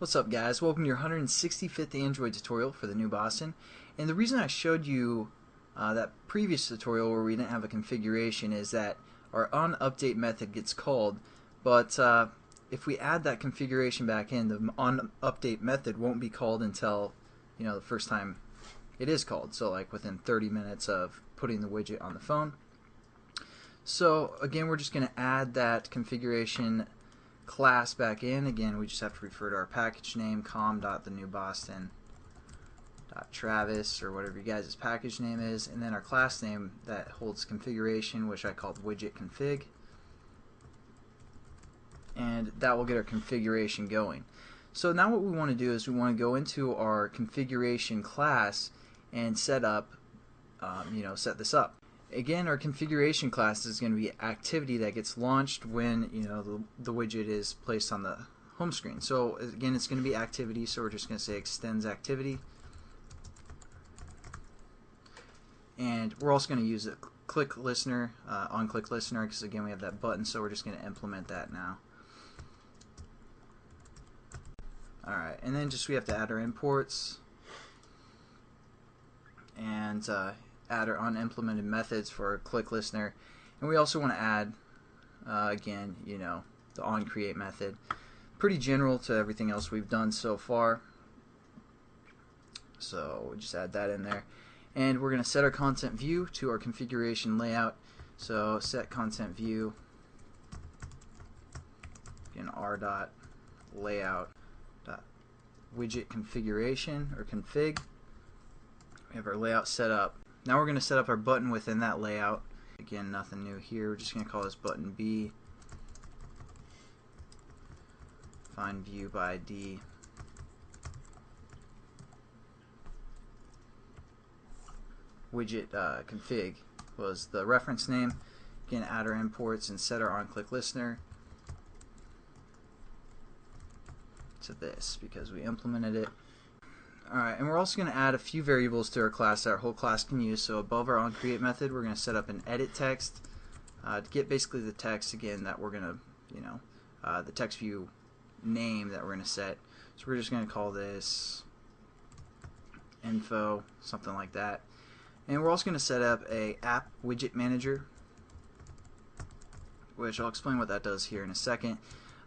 What's up, guys? Welcome to your 165th Android tutorial for the new Boston. And the reason I showed you that previous tutorial where we didn't have a configuration is that our onUpdate method gets called, but if we add that configuration back in, the onUpdate method won't be called until the first time it is called, so like within 30 minutes of putting the widget on the phone. So again, we're just going to add that configuration class back in. Again, we just have to refer to our package name, com.thenewboston.travis, or whatever you guys' package name is, and then our class name that holds configuration, which I called widget config, and that will get our configuration going. So now what we want to do is we want to go into our configuration class and set up, set this up. Again, our configuration class is going to be activity that gets launched when the widget is placed on the home screen. So again, it's going to be activity, so we're just going to say extends activity, and we're also going to use a click listener, on click listener, because again we have that button, so we're just going to implement that now. Alright, and then we have to add our imports and add our unimplemented methods for click listener, and we also want to add again the onCreate method. Pretty general to everything else we've done so far, so we'll just add that in there. And we're going to set our content view to our configuration layout, so set content view in r.layout.widget configuration or config. We have our layout set up. Now we're going to set up our button within that layout. Again, nothing new here. We're just going to call this button B. Find view by ID. Widget config was the reference name. Again, add our imports and set our onClick listener to this because we implemented it. Alright, and we're also going to add a few variables to our class that our whole class can use. So above our onCreate method, we're going to set up an edit text to get basically the text again that we're going to, the text view name that we're going to set. So we're just going to call this info, something like that. And we're also going to set up a app widget manager, which I'll explain what that does here in a second.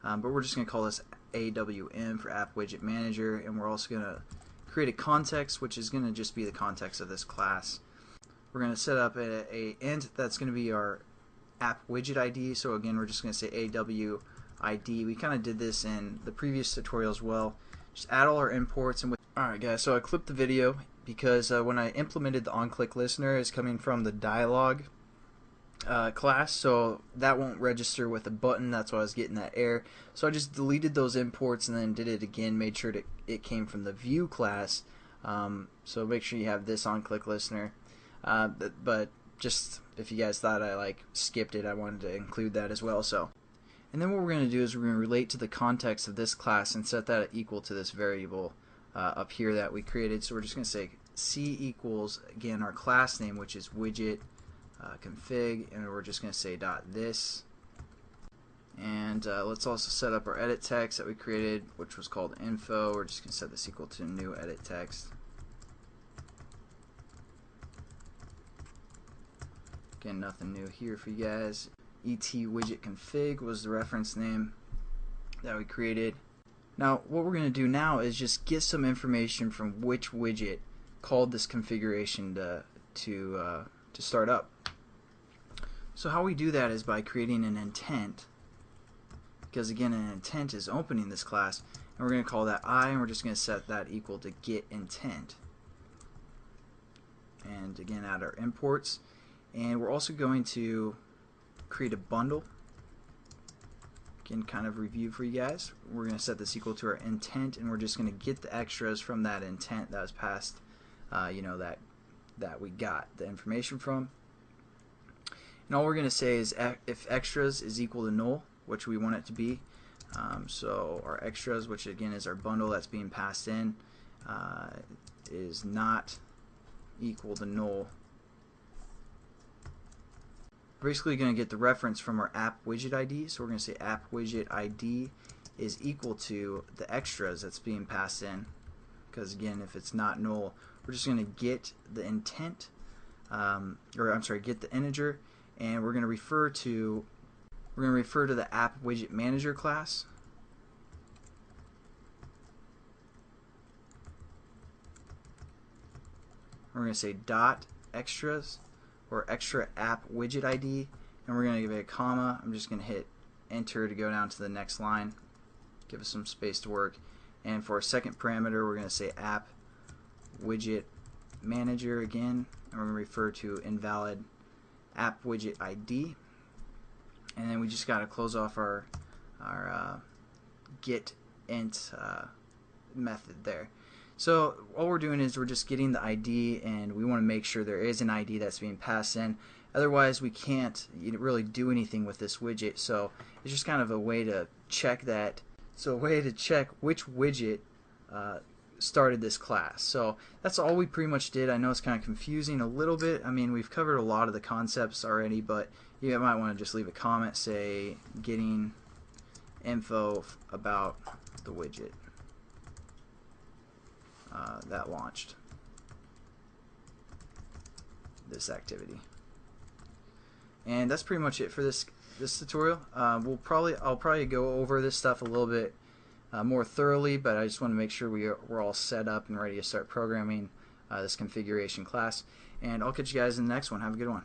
But we're just going to call this AWM for app widget manager, and we're also going to create a context, which is going to just be the context of this class. We're going to set up a int that's going to be our app widget ID. So again, we're just going to say AWID. We kind of did this in the previous tutorial as well. Just add all our imports. And alright guys, so I clipped the video because when I implemented the onClick listener, it's coming from the dialog class, so that won't register with a button. That's why I was getting that error. So I just deleted those imports and then did it again, made sure that it came from the view class. So make sure you have this onClick listener. But just if you guys thought I skipped it, I wanted to include that as well. So, and then what we're going to do is we're going to relate to the context of this class and set that equal to this variable up here that we created. So we're just going to say C equals, again, our class name, which is widget config, and we're just going to say .this. And let's also set up our edit text that we created, which was called info. We're just going to set this equal to new edit text. Again, nothing new here for you guys. Et widget config was the reference name that we created. Now what we're going to do now is just get some information from which widget called this configuration to start up. So how we do that is by creating an intent, because again an intent is opening this class, and we're going to call that I, and we're just going to set that equal to get intent. And again, add our imports, and we're also going to create a bundle. Again, kind of review for you guys. We're going to set this equal to our intent, and we're just going to get the extras from that intent that was passed, that we got the information from. And all we're going to say is if extras is equal to null, which we want it to be. So our extras, which again is our bundle that's being passed in, is not equal to null. We're basically going to get the reference from our app widget ID. So we're going to say app widget ID is equal to the extras that's being passed in, because again, if it's not null, we're just going to get the intent, get the integer, and we're going to refer to the app widget manager class. We're going to say dot extras or extra app widget ID, and we're going to give it a comma. I'm just going to hit enter to go down to the next line, give us some space to work. And for our second parameter, we're going to say app widget manager again, and we're going to refer to invalid app widget ID. And then we just got to close off our get int method there. So all we're doing is we're just getting the ID, and we want to make sure there is an ID that's being passed in. Otherwise, we can't really do anything with this widget. So it's just kind of a way to check that. So a way to check which widget started this class. So that's all we pretty much did. I know it's kind of confusing a little bit. I mean, we've covered a lot of the concepts already, but you might want to just leave a comment, say getting info about the widget that launched this activity. And that's pretty much it for this tutorial. I'll probably go over this stuff a little bit more thoroughly, but I just want to make sure we're all set up and ready to start programming this configuration class. And I'll catch you guys in the next one. Have a good one.